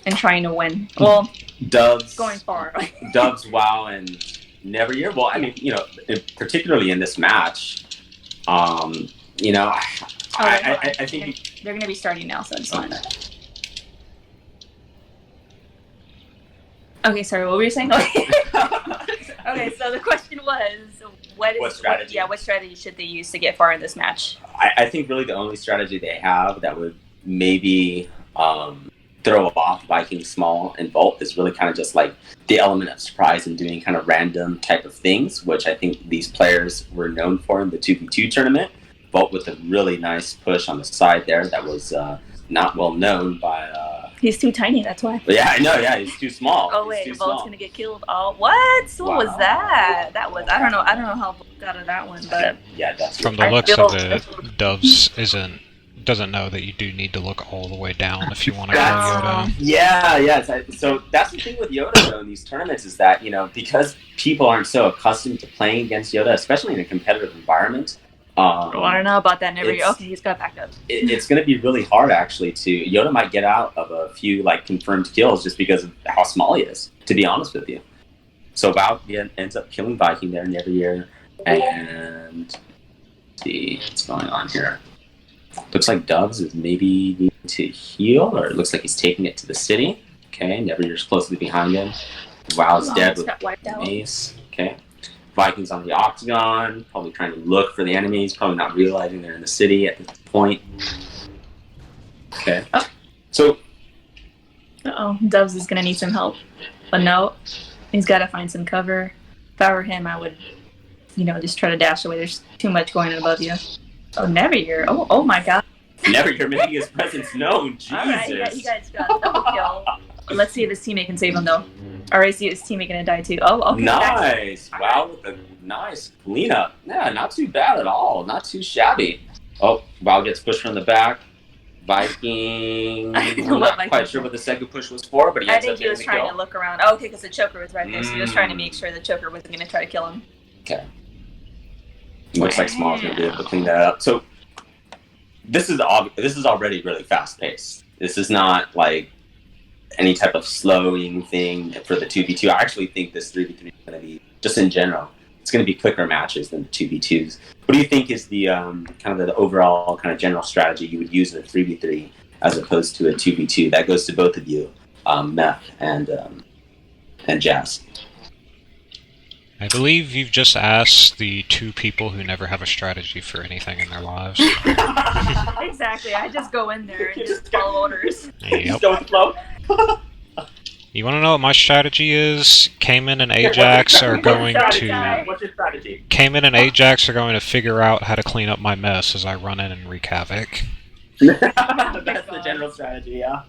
and trying to win. Well, Doves going far. Doves, WoW, and Neveryear. Well, I mean, particularly in this match, I think they're going to be starting now, so it's fine. Okay, sorry, what were you saying? Okay, so the question was, what strategy? What strategy should they use to get far in this match? I think really the only strategy they have that would maybe throw off Viking, Small, and Volt is really kind of just like the element of surprise and doing kind of random type of things, which I think these players were known for in the 2v2 tournament. Volt with a really nice push on the side there that was not well known by... He's too tiny, that's why. Yeah, I know, yeah, he's too small. Oh wait, Volt's gonna get killed. Oh, what? What was that? That was, I don't know how Volt got of that one, but... Yeah, that's from the looks of the Doves doesn't know that you do need to look all the way down if you want to kill Yoda. Yeah. So that's the thing with Yoda though in these tournaments is that, because people aren't so accustomed to playing against Yoda, especially in a competitive environment. I don't know about that. Neveryear. Okay, he's got back up. It's going to be really hard, actually. Yoda might get out of a few confirmed kills just because of how small he is. To be honest with you, so Val ends up killing Viking there, Neveryear, and let's see what's going on here. Looks like Doves is maybe needing to heal, or it looks like he's taking it to the city. Okay, Neveryear's closely behind him. Val's dead with Mace. Okay. Vikings on the octagon, probably trying to look for the enemies, probably not realizing they're in the city at this point. Okay. So... Doves is going to need some help. But no, he's got to find some cover. If I were him, I would, just try to dash away. There's too much going on above you. Oh, Neveryear. Oh my god. Neveryear making his presence known. Jesus. Alright, you guys got a double kill. Let's see if his teammate can save him, though. Or I see his teammate gonna die, too. Oh, okay. Nice! Wow, with a nice cleanup. Yeah, not too bad at all. Not too shabby. Oh, Val gets pushed from the back. Viking... I'm not quite sure what the second push was for, but I think he was trying to look around. Oh, okay, because the choker was right there, so he was trying to make sure the choker wasn't gonna try to kill him. Okay. Looks like Small's gonna be able to clean that up. So, this is already really fast-paced. This is not, any type of slowing thing for the 2v2. I actually think this 3v3 is going to be, just in general, it's going to be quicker matches than the 2v2s. What do you think is the kind of the overall kind of general strategy you would use in a 3v3 as opposed to a 2v2? That goes to both of you, Meth and Jazz. I believe you've just asked the two people who never have a strategy for anything in their lives. Exactly. I just go in there and just follow orders. Yep. Just go with the flow. You want to know what my strategy is? Cayman and Ajax are going to... What's your strategy? Cayman and Ajax are going to figure out how to clean up my mess as I run in and wreak havoc. That's the general strategy, yeah.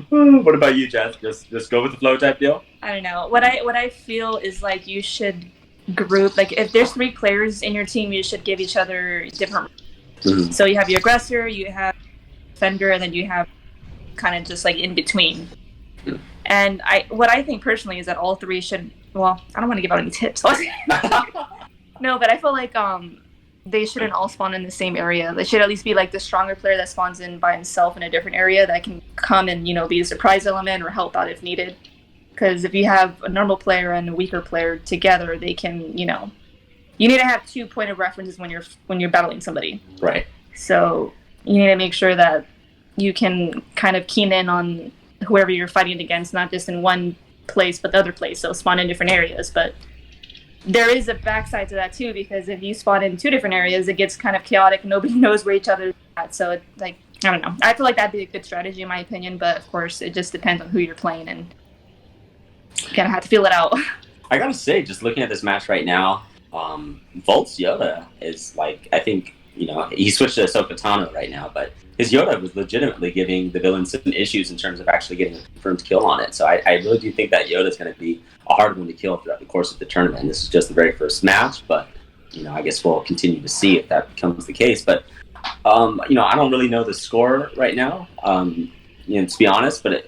What about you, Jess? Just go with the flow type deal? I don't know. What I feel is you should group, if there's 3 players in your team, you should give each other different... Mm-hmm. So you have your aggressor, you have defender, and then you have kind of just in between. And what I think personally is that all 3 should, well, I don't want to give out any tips. No, but I feel they shouldn't all spawn in the same area. They should at least be the stronger player that spawns in by himself in a different area that can come and, be a surprise element or help out if needed. Because if you have a normal player and a weaker player together, they can, you need to have 2 point of references when you're battling somebody. Right. So you need to make sure that you can kind of keen in on whoever you're fighting against, not just in one place, but the other place. So spawn in different areas. But there is a backside to that too, because if you spawn in 2 different areas, it gets kind of chaotic. Nobody knows where each other is at. So it's I don't know. I feel like that'd be a good strategy in my opinion, but of course it just depends on who you're playing and you kind of have to feel it out. I gotta say, just looking at this match right now, Volt's Yoda is I think, he switched to Ahsoka Tano right now, but his Yoda was legitimately giving the villain some issues in terms of actually getting a confirmed kill on it. So I really do think that Yoda's going to be a hard one to kill throughout the course of the tournament. And this is just the very first match, but, I guess we'll continue to see if that becomes the case. But, I don't really know the score right now, to be honest, but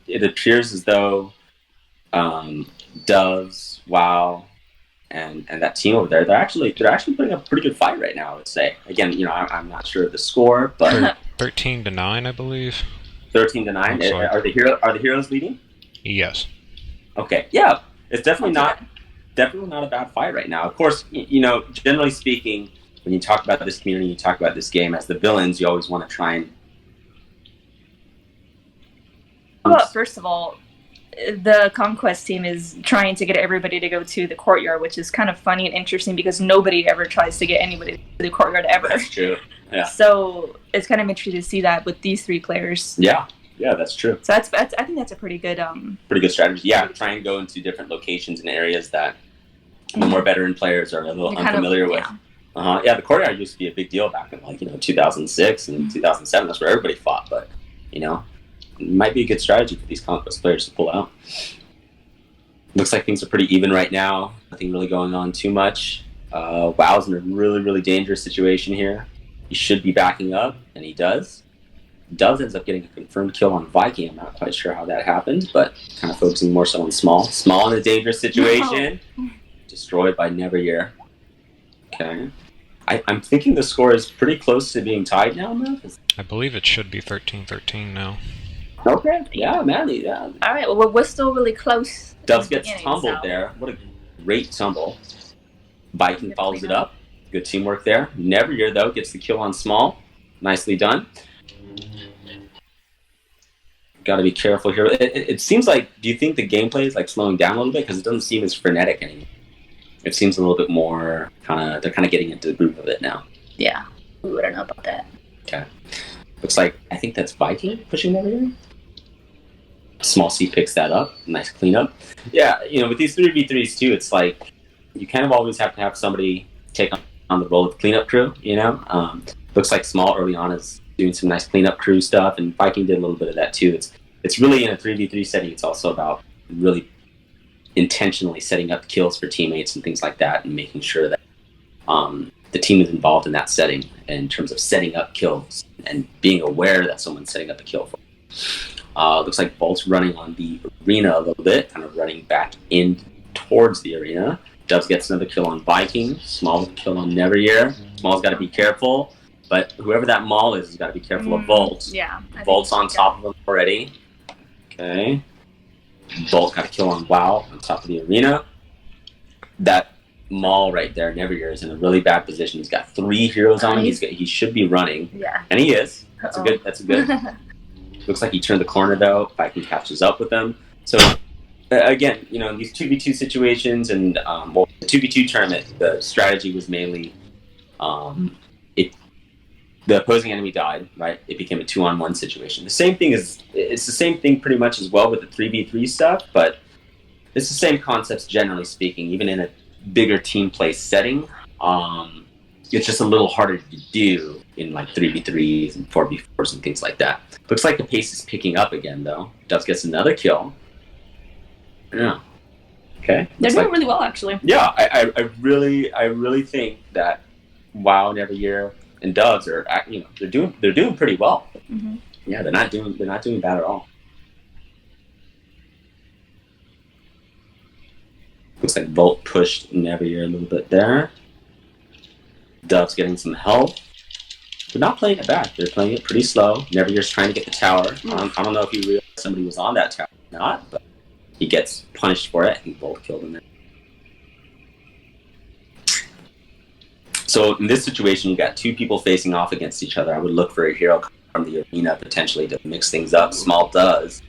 it appears as though Doves, WoW, and that team over there, they're actually putting up a pretty good fight right now, I would say. Again, I'm not sure of the score, but 13-9, I believe. 13-9. Are the heroes leading? Yes. Okay. Yeah, it's definitely not a bad fight right now. Of course, generally speaking, when you talk about this community, you talk about this game as the villains. You always want to try and. Well, first of all, the Conquest team is trying to get everybody to go to the courtyard, which is kind of funny and interesting because nobody ever tries to get anybody to the courtyard ever. That's true. Yeah. So it's kind of interesting to see that with these 3 players. Yeah, that's true. So I think that's a pretty good strategy. Yeah, try and go into different locations and areas that the more veteran players are a little unfamiliar with. Yeah, the courtyard used to be a big deal back in 2006 and 2007. That's where everybody fought, but it might be a good strategy for these Conquest players to pull out. Looks like things are pretty even right now. Nothing really going on too much. WoW's in a really, really dangerous situation here. He should be backing up, and he does. Doves ends up getting a confirmed kill on Viking. I'm not quite sure how that happened, but kind of focusing more so on Small. Small in a dangerous situation. No. Destroyed by Neveryear. Okay. I'm thinking the score is pretty close to being tied now, man. I believe it should be 13-13 now. Okay. Yeah, man. Yeah. All right. Well, we're still really close. Doves gets tumbled there. What a great tumble. Viking follows it up. Good teamwork there. Neveryear, though, gets the kill on Small. Nicely done. Got to be careful here. It seems like, do you think the gameplay is like slowing down a little bit? Because it doesn't seem as frenetic anymore. It seems a little bit more they're kind of getting into the groove of it now. Yeah. Ooh, I don't know about that. Okay. Looks like, I think that's Viking pushing Neveryear. SmallC picks that up. Nice cleanup. Yeah, with these 3v3s too, it's like you kind of always have to have somebody take on the role of cleanup crew, Looks like Small early on is doing some nice cleanup crew stuff, and Viking did a little bit of that too. It's really in a 3v3 setting, it's also about really intentionally setting up kills for teammates and things like that, and making sure that the team is involved in that setting in terms of setting up kills and being aware that someone's setting up a kill for. Looks like Bolt's running on the arena a little bit, kind of running back in towards the arena. Dubs gets another kill on Viking. Small with a kill on Neveryear. Small's got to be careful, but whoever that Maul is has got to be careful of Bolt. Yeah. Bolt's on top of him already. Okay. Bolt got a kill on WoW on top of the arena. That Maul right there, Neveryear, is in a really bad position. He's got 3 heroes on him. He should be running. Yeah. And he is. That's a good. Looks like he turned the corner, though. Viking catches up with him. So, again, in these 2v2 situations and, the 2v2 tournament, the strategy was mainly the opposing enemy died, right? It became a 2-on-1 situation. It's the same thing pretty much as well with the 3v3 stuff, but it's the same concepts generally speaking, even in a bigger team play setting. It's just a little harder to do in like 3v3s and 4v4s and things like that. Looks like the pace is picking up again, though. Doves gets another kill. Yeah. Okay. They're doing really well, actually. Yeah, I really think that WoW, Neveryear, and Doves are, they're doing pretty well. Mm-hmm. Yeah, they're not doing bad at all. Looks like Volt pushed Neveryear a little bit there. Dove's getting some help. They're not playing it bad. They're playing it pretty slow. Neveryear's trying to get the tower. I don't know if he realized somebody was on that tower or not, but he gets punished for it. I think Volt killed him there. So in this situation, you got 2 people facing off against each other. I would look for a hero from the arena potentially to mix things up. Small does.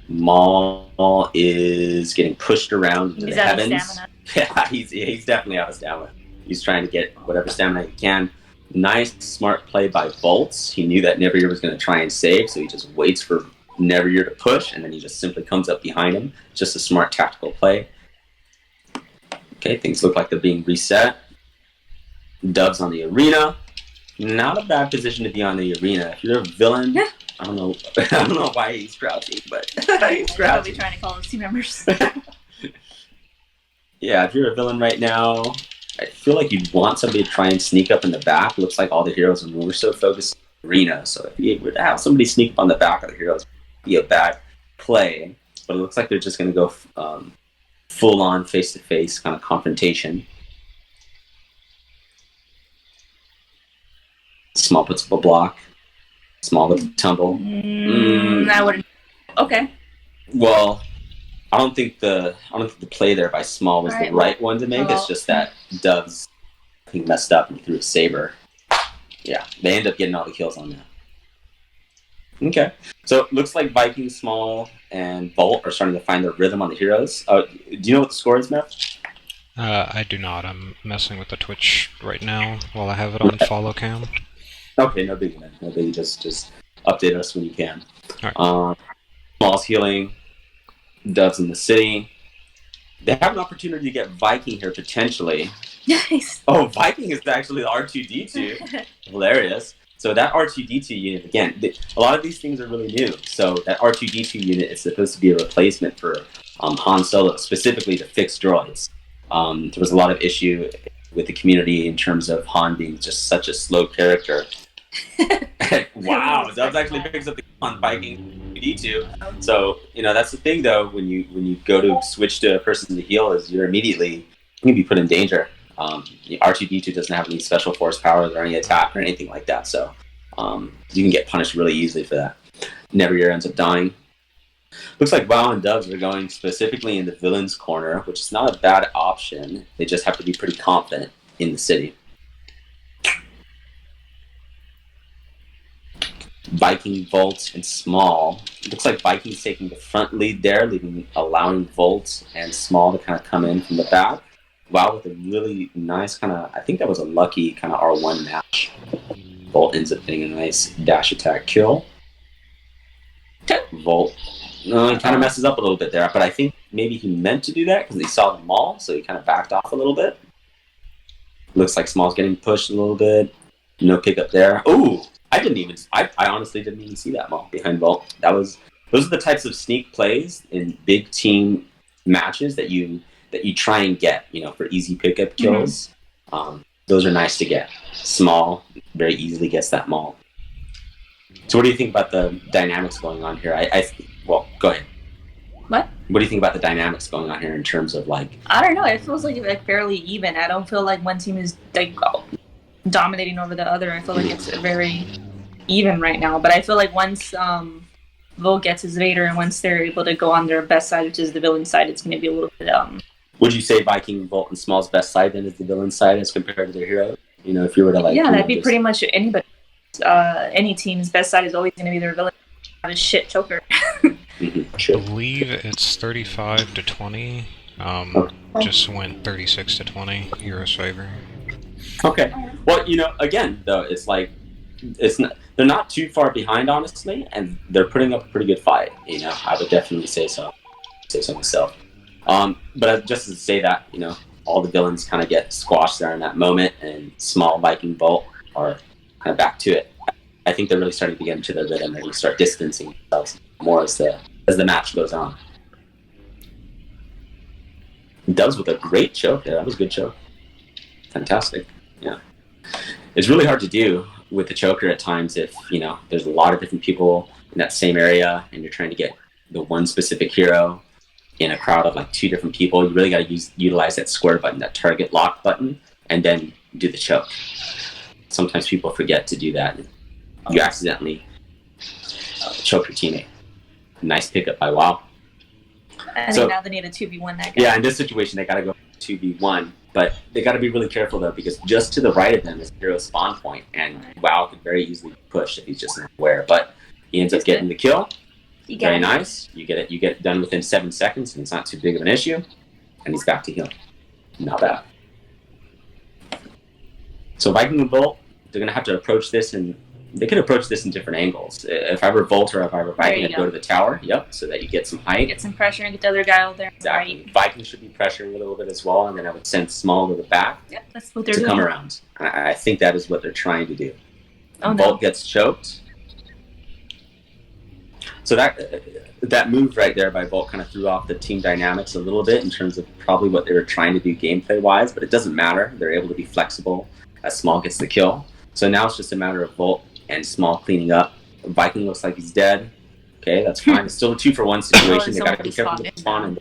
Maul is getting pushed around into the heavens. Yeah, he's definitely out of stamina. He's trying to get whatever stamina he can. Nice, smart play by Bolts. He knew that Neveryear was going to try and save, so he just waits for Neveryear to push, and then he just simply comes up behind him. Just a smart tactical play. Okay, things look like they're being reset. Doves on the arena. Not a bad position to be on the arena. If you're a villain, I don't know why he's crouching, but he's crouching. Probably trying to call his team members. Yeah, if you're a villain right now, I feel like you'd want somebody to try and sneak up in the back. Looks like all the heroes are more so focused on the arena, so if you were to have somebody sneak up on the back of the heroes, it'd be a bad play. But it looks like they're just going to go full-on face-to-face kind of confrontation. Small puts up a block. Small with the tumble. I wouldn't. Okay. Well, I don't think the play there by Small was the right one to make. It's just that Doves, I think, messed up and threw a saber. Yeah, they end up getting all the kills on that. Okay, so it looks like Viking, Small, and Bolt are starting to find their rhythm on the heroes. Do you know what the score is, Matt? I do not. I'm messing with the Twitch right now while I have it on follow cam. Okay, no biggie, man. No biggie. Just update us when you can. All right. Small's healing. Doves in the city. They have an opportunity to get Viking here potentially. Nice. Oh, Viking is actually the R2D2. Hilarious. So that R2D2 unit, again, a lot of these things are really new. So that R2D2 unit is supposed to be a replacement for Han Solo, specifically to fix droids. There was a lot of issue with the community in terms of Han being just such a slow character. Wow, that actually picks up the on Viking D2. So that's the thing though. When you go to switch to a person to heal, is you can be put in danger. R2D2 doesn't have any special force powers or any attack or anything like that, so you can get punished really easily for that. Neveryear ends up dying. Looks like WoW and Doves are going specifically in the villain's corner, which is not a bad option. They just have to be pretty confident in the city. Viking, Volt, and Small. Looks like Viking's taking the front lead there, allowing Volt and Small to kind of come in from the back. WoW with a really nice kind of, I think that was a lucky kind of R1 match. Volt ends up getting a nice dash attack kill. Volt, he kind of messes up a little bit there, but I think maybe he meant to do that because he saw the Maul, so he kind of backed off a little bit. Looks like Small's getting pushed a little bit. No pickup there. Ooh! I honestly didn't even see that Maul behind Volt. Those are the types of sneak plays in big team matches that you try and get, for easy pickup kills. Mm-hmm. Those are nice to get. Small very easily gets that Maul. So what do you think about the dynamics going on here? Well, go ahead. What? What do you think about the dynamics going on here in terms of I don't know. It feels like fairly even. I don't feel like one team is dominating over the other. I feel like it's very even right now. But I feel like once Volt gets his Vader and once they're able to go on their best side, which is the villain side, it's going to be a little bit Would you say Viking, Volt, and Small's best side then is the villain side as compared to their hero? If you were to that'd be pretty much anybody. Any team's best side is always going to be their villain. Not a shit choker. Sure. I believe it's 35-20. Just went 36-20. Hero's favor. Okay. Well, again though, they're not too far behind, honestly, and they're putting up a pretty good fight. I would definitely say so. Myself. But just to say that, all the villains kind of get squashed there in that moment, and Small, Viking, Bolt are kind of back to it. I think they're really starting to get into their rhythm and start distancing themselves more as the match goes on. Doves with a great choke there. That was a good choke. Fantastic. Yeah. It's really hard to do with the choker at times if, there's a lot of different people in that same area and you're trying to get the one specific hero in a crowd of 2 different people. You really got to utilize that square button, that target lock button, and then do the choke. Sometimes people forget to do that. You accidentally choke your teammate. Nice pickup by WoW. I think now they need a 2v1 that guy. Yeah, in this situation they got to go 2v1, but they got to be really careful though, because just to the right of them is hero spawn point, and WoW could very easily push if he's just not aware. But he ends up getting the kill. Very nice. You get it done within 7 seconds, and it's not too big of an issue. And he's back to healing. Not bad. So Viking and Bolt, they're gonna have to approach this, and they could approach this in different angles. If I were Volt or if I were Viking, I'd go to the tower. Yep, so that you get some height. Get some pressure and get the other guy out there. Exactly. Right. Viking should be pressuring a little bit as well, and then I would send Small to the back. Yep, that's what they're doing. To come around. I think that is what they're trying to do. Oh, Volt gets choked. So that move right there by Volt kind of threw off the team dynamics a little bit in terms of probably what they were trying to do gameplay-wise, but it doesn't matter. They're able to be flexible as Small gets the kill. So now it's just a matter of Volt and Small cleaning up. Viking looks like he's dead. Okay, that's fine. It's still a 2-for-1 situation. They got to be careful with the spawn.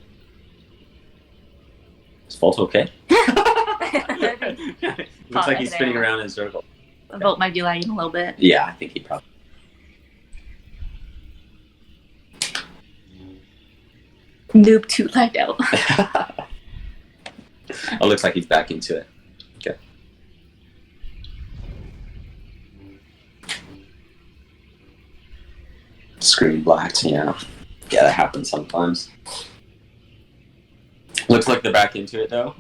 Is Volt okay? Looks like he's spinning around in a circle. Volt might be lagging a little bit. Yeah, I think he probably. Noob 2 lagged out. Oh, looks like he's back into it. Okay. Screen blacked, yeah. Yeah, that happens sometimes. Looks like they're back into it though.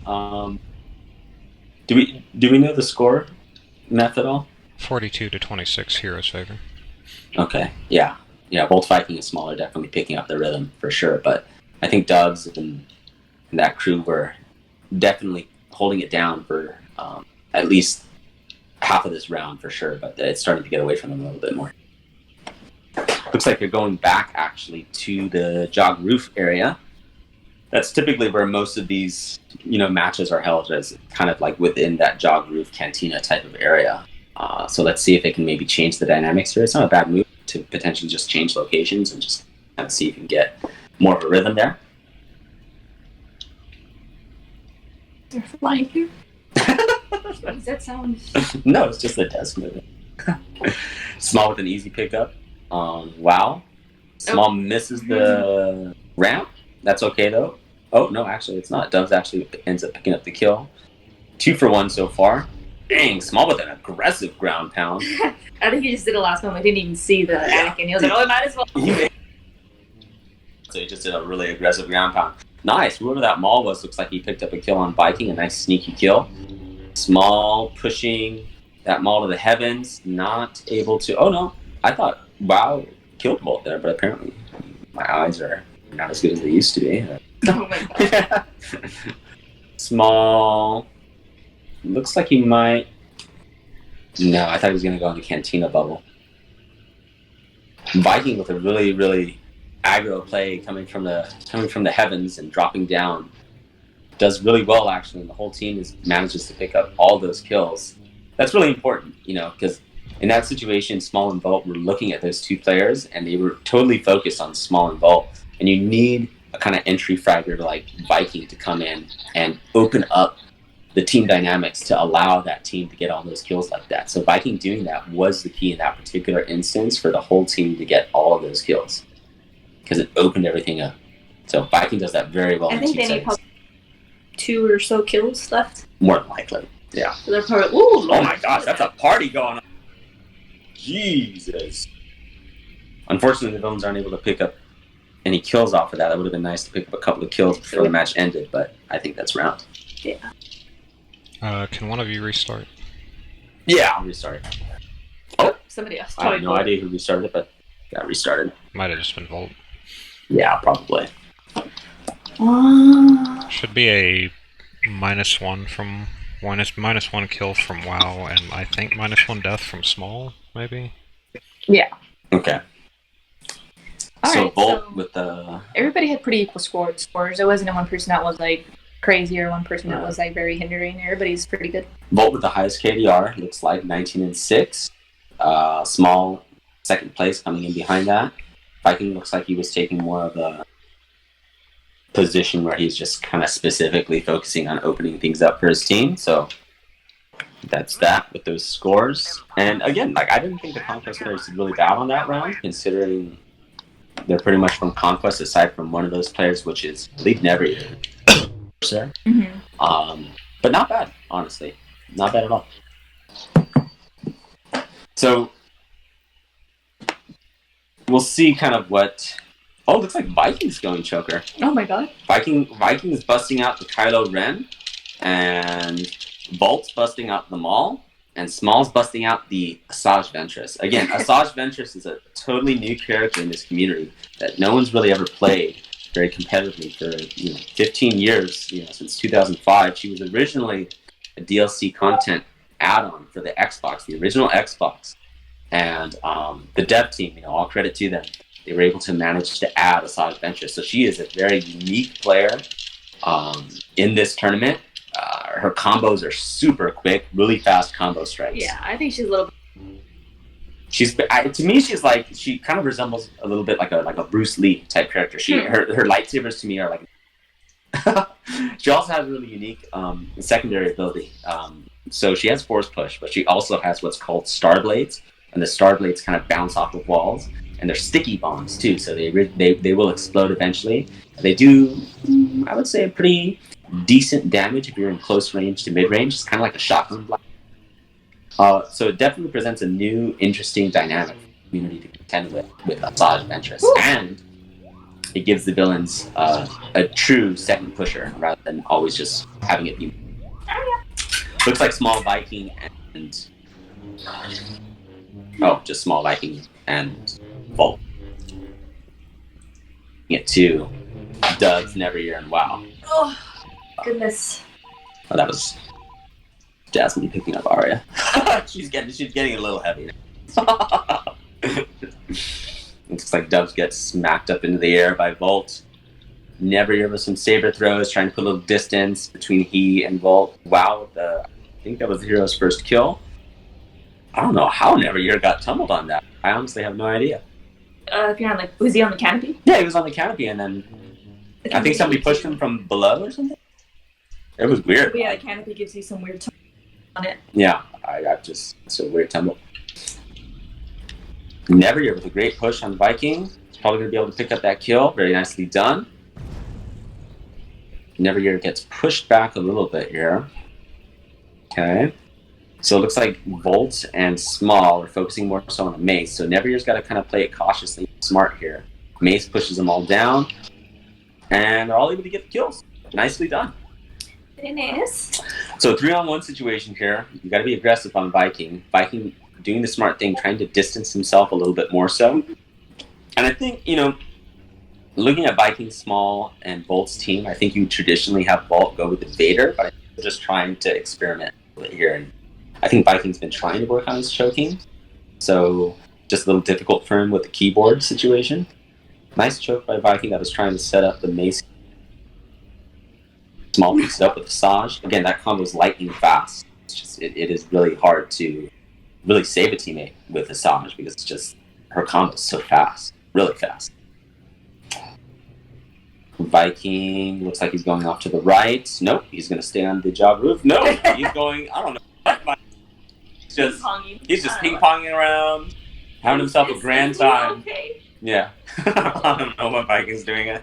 Do we know the score, Meth, at all? 42-26, Heroes' favor. Okay, yeah. Both Viking and Small are definitely picking up the rhythm for sure, but I think Doves and that crew were definitely holding it down for at least half of this round for sure, but it's starting to get away from them a little bit more. Looks like they're going back actually to the jog roof area. That's typically where most of these, matches are held, as kind of like within that jog roof cantina type of area. So let's see if they can maybe change the dynamics here. It's not a bad move to potentially just change locations and just kind of see if you can get more of a rhythm there. They're flying here. What does that sound? No, it's just a desk movement. Small with an easy pickup. Wow. Small misses the ramp. That's okay though. Oh no, actually it's not. Doves actually ends up picking up the kill. 2 for 1 so far. Dang, Small with an aggressive ground pound. I think he just did a last moment. I didn't even see the Anakin. He was like, oh, I might as well. So he just did a really aggressive ground pound. Nice. Whoever that Maul was looks like he picked up a kill on Viking. A nice sneaky kill. Small pushing that Maul to the heavens. Not able to... Oh no. I thought, wow, killed Bolt there, but apparently my eyes are not as good as they used to be. Oh my god. Small. Looks like he might... No, I thought he was going to go in the Cantina bubble. Viking with a really, really aggro play coming from the heavens and dropping down. Does really well, actually, and the whole team manages to pick up all those kills. That's really important, because in that situation, Small and Volt were looking at those two players, and they were totally focused on Small and Volt. And you need a kind of entry fragger like Viking to come in and open up the team dynamics to allow that team to get all those kills like that. So Viking doing that was the key in that particular instance for the whole team to get all of those kills, because it opened everything up. So Viking does that very well. I think they need probably 2 or so kills left. More than likely, yeah. So they're probably, ooh, oh my gosh, that's a party going on. Jesus. Unfortunately, the villains aren't able to pick up any kills off of that. That would have been nice to pick up a couple of kills before the match ended, but I think that's round. Yeah. Can one of you restart? Yeah, I'll restart. Oh, somebody else. I have no idea who restarted it, but got restarted. Might have just been Volt. Yeah, probably. Should be a -1 from -1 kill from WoW, and I think -1 death from Small, maybe. Yeah. Okay. All right, Volt with the... Everybody had pretty equal scores. There wasn't one person that was like crazy or one person that was like very hindering. Everybody's pretty good. Volt with the highest KDR looks like 19-6. Small second place coming in behind that. Viking looks like he was taking more of a position where he's just kind of specifically focusing on opening things up for his team. So that's that with those scores. And again, I didn't think the Conquest players did really bad on that round, considering they're pretty much from Conquest, aside from one of those players, which is, I believe, Neveryear. Mm-hmm. But not bad, honestly. Not bad at all. So we'll see kind of what... Oh, it looks like Viking's going choker. Oh my god. Viking is busting out the Kylo Ren, and Volt's busting out the Maul, and Small's busting out the Asajj Ventress. Again, Asajj Ventress is a totally new character in this community that no one's really ever played very competitively for 15 years, since 2005. She was originally a DLC content add-on for the Xbox, the original Xbox. And the dev team, all credit to them, they were able to manage to add Asajj Ventress. So she is a very unique player in this tournament. Her combos are super quick, really fast combo strikes. Yeah, I think she's a little... To me, she kind of resembles a little bit like a Bruce Lee type character. Her lightsabers to me are like... She also has a really unique secondary ability. So she has Force Push, but she also has what's called Star Blades, and the Star Blades kind of bounce off of walls. and they're sticky bombs too, so they will explode eventually. They do, I would say, a pretty decent damage if you're in close range to mid range. It's kind of like a shotgun blast. So it definitely presents a new, interesting dynamic for the community to contend with Asajj Ventress, and it gives the villains a true second pusher rather than always just having it be. Looks like Small Viking and just Small Viking and Volt. Get to Dubs, Neveryear, and WoW. Oh, goodness. Oh, that was Jasmine picking up Arya. she's getting a little heavy. Looks like Dubs gets smacked up into the air by Volt. Neveryear with some saber throws, trying to put a little distance between he and Volt. WoW, I think that was the hero's first kill. I don't know how Neveryear got tumbled on that. I honestly have no idea. If you're on was he on the canopy? Yeah, he was on the canopy, and then I think somebody pushed him from below or something. It was weird. But yeah, the canopy gives you some weird tumble on it. Yeah, it's a weird tumble. Neveryear with a great push on Viking. He's probably going to be able to pick up that kill. Very nicely done. Neveryear gets pushed back a little bit here. Okay. So it looks like Volt and Small are focusing more so on the Mace. So Neveryear's got to kind of play it cautiously smart here. Mace pushes them all down. And they're all able to get the kills. Nicely done. It is. So 3-on-1 situation here. You got to be aggressive on Viking. Viking doing the smart thing, trying to distance himself a little bit more so. And I think, looking at Viking, Small, and Volt's team, I think you traditionally have Volt go with the Vader, but I'm just trying to experiment with it here. And I think Viking's been trying to work on his choking, so just a little difficult for him with the keyboard situation. Nice choke by Viking that was trying to set up the Mace. Small picks it up with Asajj. Again, that combo is lightning fast. It's just it is really hard to really save a teammate with Asajj because it's just her combo is so fast, really fast. Viking looks like he's going off to the right. Nope, he's going to stay on the job roof. No, he's going. I don't know. He's just ping-ponging around, having himself a grand time. Okay. Yeah. I don't know what Viking's doing it.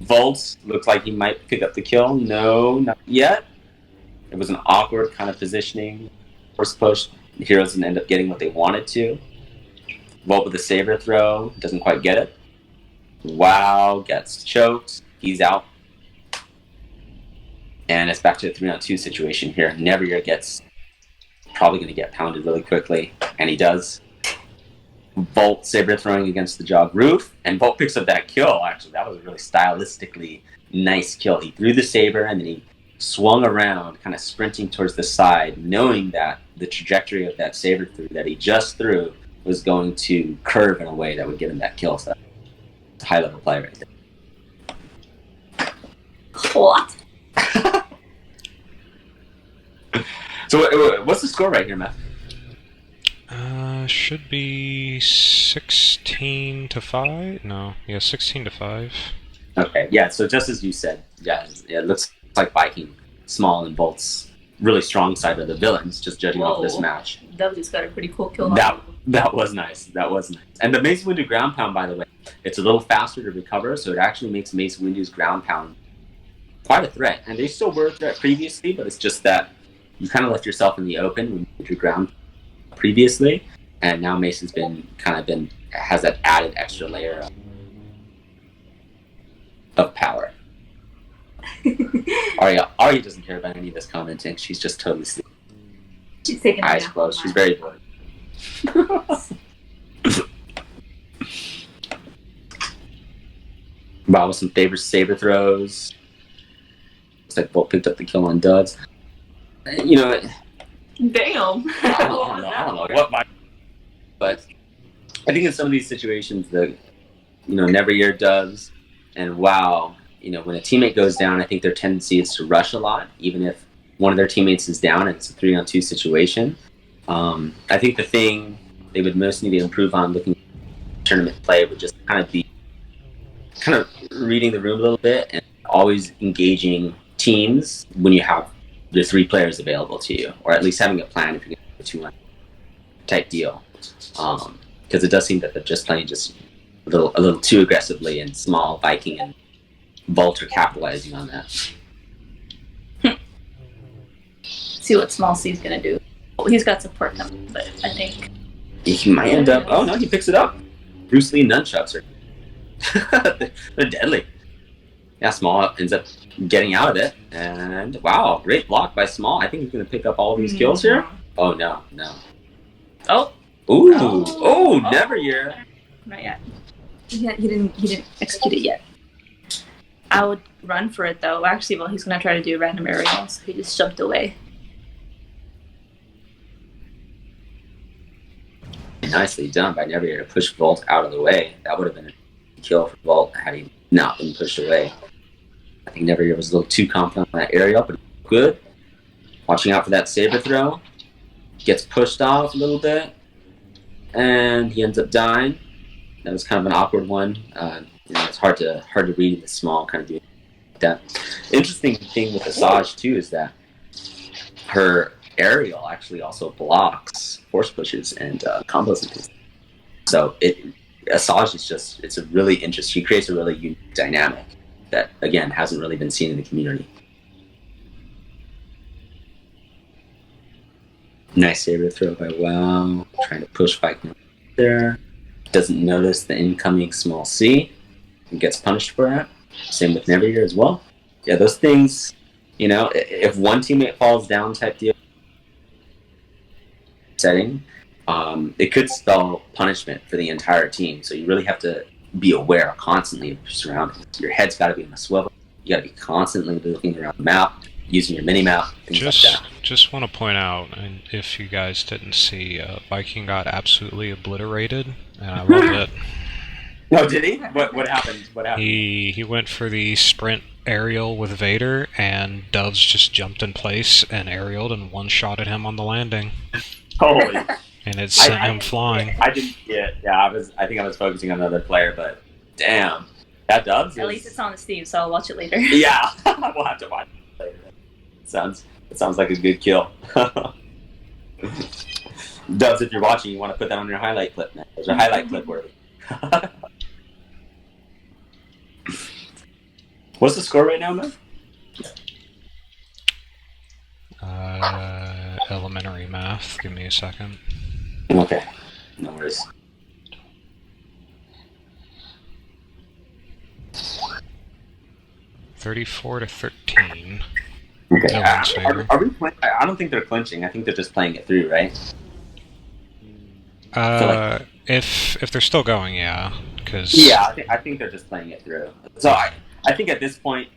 Volt looks like he might pick up the kill. No, not yet. It was an awkward kind of positioning. First push, the heroes didn't end up getting what they wanted to. Volt with a saber throw, doesn't quite get it. WoW gets choked. He's out. And it's back to a 3-on-2 situation here. Neveryear gets probably going to get pounded really quickly, and he does. Volt saber throwing against the jog roof, and Volt picks up that kill. Actually, that was a really stylistically nice kill. He threw the saber, and then he swung around, kind of sprinting towards the side, knowing that the trajectory of that saber through that he just threw was going to curve in a way that would get him that kill. So it's a high-level play right there. What? So what's the score right here, Matt? Should be 16-5. No, yeah, 16-5. Okay, yeah. So just as you said, yeah, it looks like Viking, Small, and Volt's really strong side of the villains. Just judging off this match. That just got a pretty cool kill. That was nice. That was nice. And the Mace Windu ground pound, by the way, it's a little faster to recover, so it actually makes Mace Windu's ground pound quite a threat. And they still were a threat previously, but it's just that you kind of left yourself in the open when you did your ground previously, and now Mace has has that added extra layer of power. Arya doesn't care about any of this commenting. She's just totally sleeping. She's taking eyes closed. She's very bored. Wow, with some saber throws. Looks like Bolt picked up the kill on Duds. Damn. I don't know what but I think in some of these situations that Neveryear does, and WoW, when a teammate goes down, I think their tendency is to rush a lot, even if one of their teammates is down and it's a 3-on-2 situation. I think the thing they would most need to improve on looking at tournament play would just kind of be reading the room a little bit and always engaging teams when you have the 3 players available to you, or at least having a plan if you're going to do a 2-on type deal. because it does seem that they're just playing just a little too aggressively, and Small, Viking, and Volt are capitalizing on that. See what SmallC's gonna do. Well, he's got support coming, but I think he might end up. Oh no, he picks it up. Bruce Lee nunchucks are they're deadly. Yeah, Small ends up getting out of it, and wow, great block by Small. I think he's gonna pick up all these kills here. Oh no. Oh. Ooh. Oh, Neveryear. Not yet. He didn't execute it yet. I would run for it though. Actually, well, he's gonna try to do random aerial, so he just jumped away. Nicely done by Neveryear to push Volt out of the way. That would have been a kill for Volt had he not been pushed away. I think Neveryear was a little too confident on that aerial, but good. Watching out for that saber throw. Gets pushed off a little bit, and he ends up dying. That was kind of an awkward one. It's hard to read the Small kind of doing that. Interesting thing with Asajj too is that her aerial actually also blocks force pushes and combos and things. So Asajj is just, it's a really interesting, she creates a really unique dynamic that again hasn't really been seen in the community. Nice saber throw by WoW, trying to push Viking there. Doesn't notice the incoming SmallC and gets punished for that. Same with Neveryear as well. Yeah, those things, you know, if one teammate falls down type deal setting, it could spell punishment for the entire team. So you really have to be aware constantly of your surroundings. Your head's got to be on a swivel. You got to be constantly looking around the map, using your mini-map, things like that. Just want to point out, and if you guys didn't see, Viking got absolutely obliterated, and I loved it. No, did he? What happened? What happened? He went for the sprint aerial with Vader, and Doves just jumped in place and aerialed and one-shotted him on the landing. Holy! And it sent him flying. I didn't see it. Yeah, I think I was focusing on another player, but damn, that Doves. At least it's on the Steam, so I'll watch it later. Yeah, we'll have to watch it later. It sounds like a good kill. Doves, if you're watching, you want to put that on your highlight clip, man. There's a highlight clip worthy. What's the score right now, man? Elementary math. Give me a second. Okay. No worries. $34-13. Okay. No Are we playing? I don't think they're clinching. I think they're just playing it through, right? If they're still going, yeah. Cause yeah, I think they're just playing it through. So I think at this point,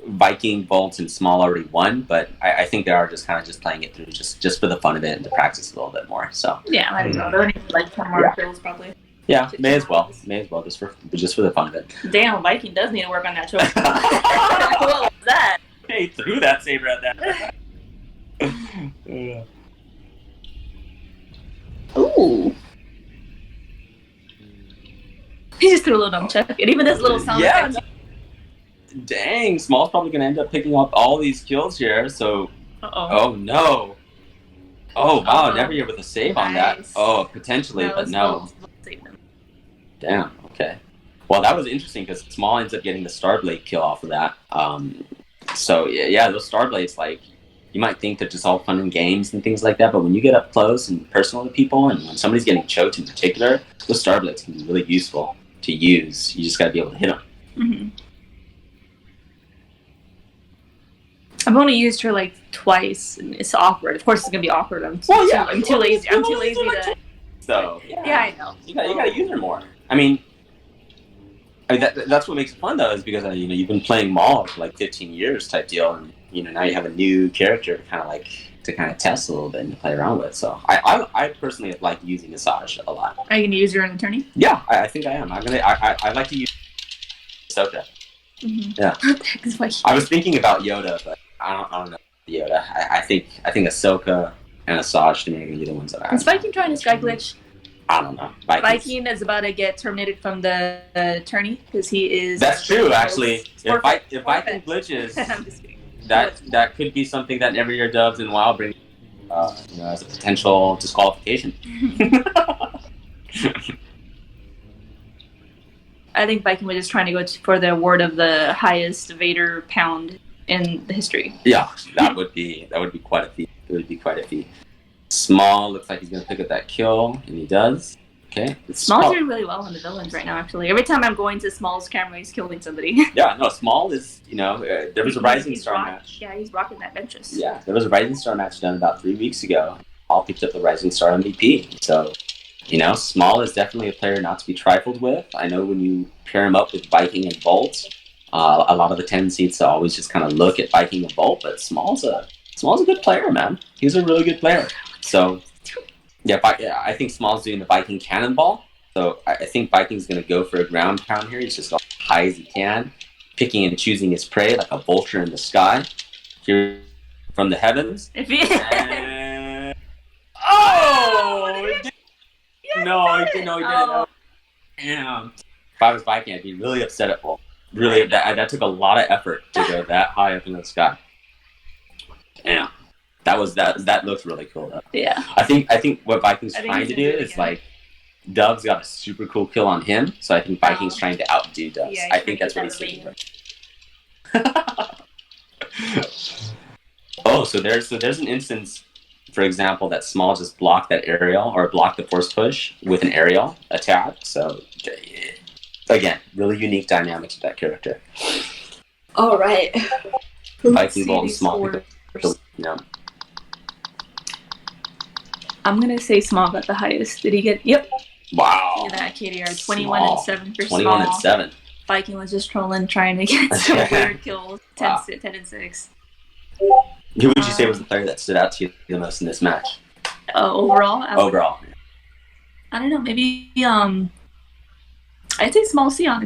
Viking, Volt, and Small already won, but I think they are just kind of just playing it through just for the fun of it and to practice a little bit more. So yeah, I don't know. They'll need like 10 more kills probably. Yeah, may as well just for the fun of it. Damn, Viking does need to work on that choice. What was that? He threw that saber at that. Ooh. He just threw a little dumb check. It even does little sound effects. Dang, Small's probably going to end up picking up all these kills here, so... Oh, no. Oh, wow, Neveryear with a save on that. Oh, potentially, but no. Damn, okay. Well, that was interesting, because Small ends up getting the Starblade kill off of that. So, yeah, those Starblades, like, you might think they're just all fun and games and things like that, but when you get up close and personal to people, and when somebody's getting choked in particular, those Starblades can be really useful to use. You just got to be able to hit them. Mm-hmm. I've only used her like twice, and it's awkward. Of course, it's gonna be awkward. I'm too lazy. I'm too lazy to. So yeah, I know. You gotta use her more. I mean that's what makes it fun though, is because you've been playing Maul for like 15 years type deal, and now you have a new character to kind of test a little bit and to play around with. So I personally like using Asajj a lot. Are you gonna use her in Attorney? Yeah, I think I am. I like to use Ahsoka. Mm-hmm. Yeah. I was thinking about Yoda, but I don't know Yoda. I think Ahsoka and Asajj to me are gonna be the ones that I. Is Viking trying to sky glitch? I don't know. Viking is about to get terminated from the attorney because he is. That's true, actually. If Viking glitches, that could be something that Neveryear Dubs and WoW bring as a potential disqualification. I think Viking was just trying to go for the award of the highest Vader pound in the history. Yeah, that would be quite a feat. It would be quite a feat. Small looks like he's gonna pick up that kill, and he does. Okay. Small's doing really well on the villains right now, actually. Every time I'm going to Small's camera, he's killing somebody. Yeah, no, Small is, there was a Rising Star match. Yeah, he's rocking that Ventress. Yeah, there was a Rising Star match done about 3 weeks ago. All picked up the Rising Star MVP. So, Small is definitely a player not to be trifled with. I know when you pair him up with Viking and Bolt, a lot of the tendency is to always just kind of look at Viking and Bolt, but Small's a good player, man. He's a really good player. So, yeah, I think Small's doing the Viking cannonball. So I think Viking's going to go for a ground pound here. He's just going as high as he can, picking and choosing his prey like a vulture in the sky. Here from the heavens. And... Oh! No, he didn't. Oh. Damn. If I was Viking, I'd be really upset at Bolt. Really, that took a lot of effort to go that high up in the sky. Damn. That looks really cool though. Yeah. I think what Viking's trying to do is like Dove's got a super cool kill on him, so I think Viking's trying to outdo Doves. Yeah, I think that's what he's doing. Oh, so there's an instance, for example, that Small just blocked that aerial or blocked the force push with an aerial attack. So again, really unique dynamics with that character. All right. Viking Bolt and Small. I'm gonna say Small got the highest. Did he get? Yep. Wow. Look at that KDR. 21 and 7 for 21 Small. and 7. Viking was just trolling, trying to get some weird kills. 10 and 6. Who would you say was the player that stood out to you the most in this match? Overall. Overall. I don't know. Maybe I'd say SmallC, honestly.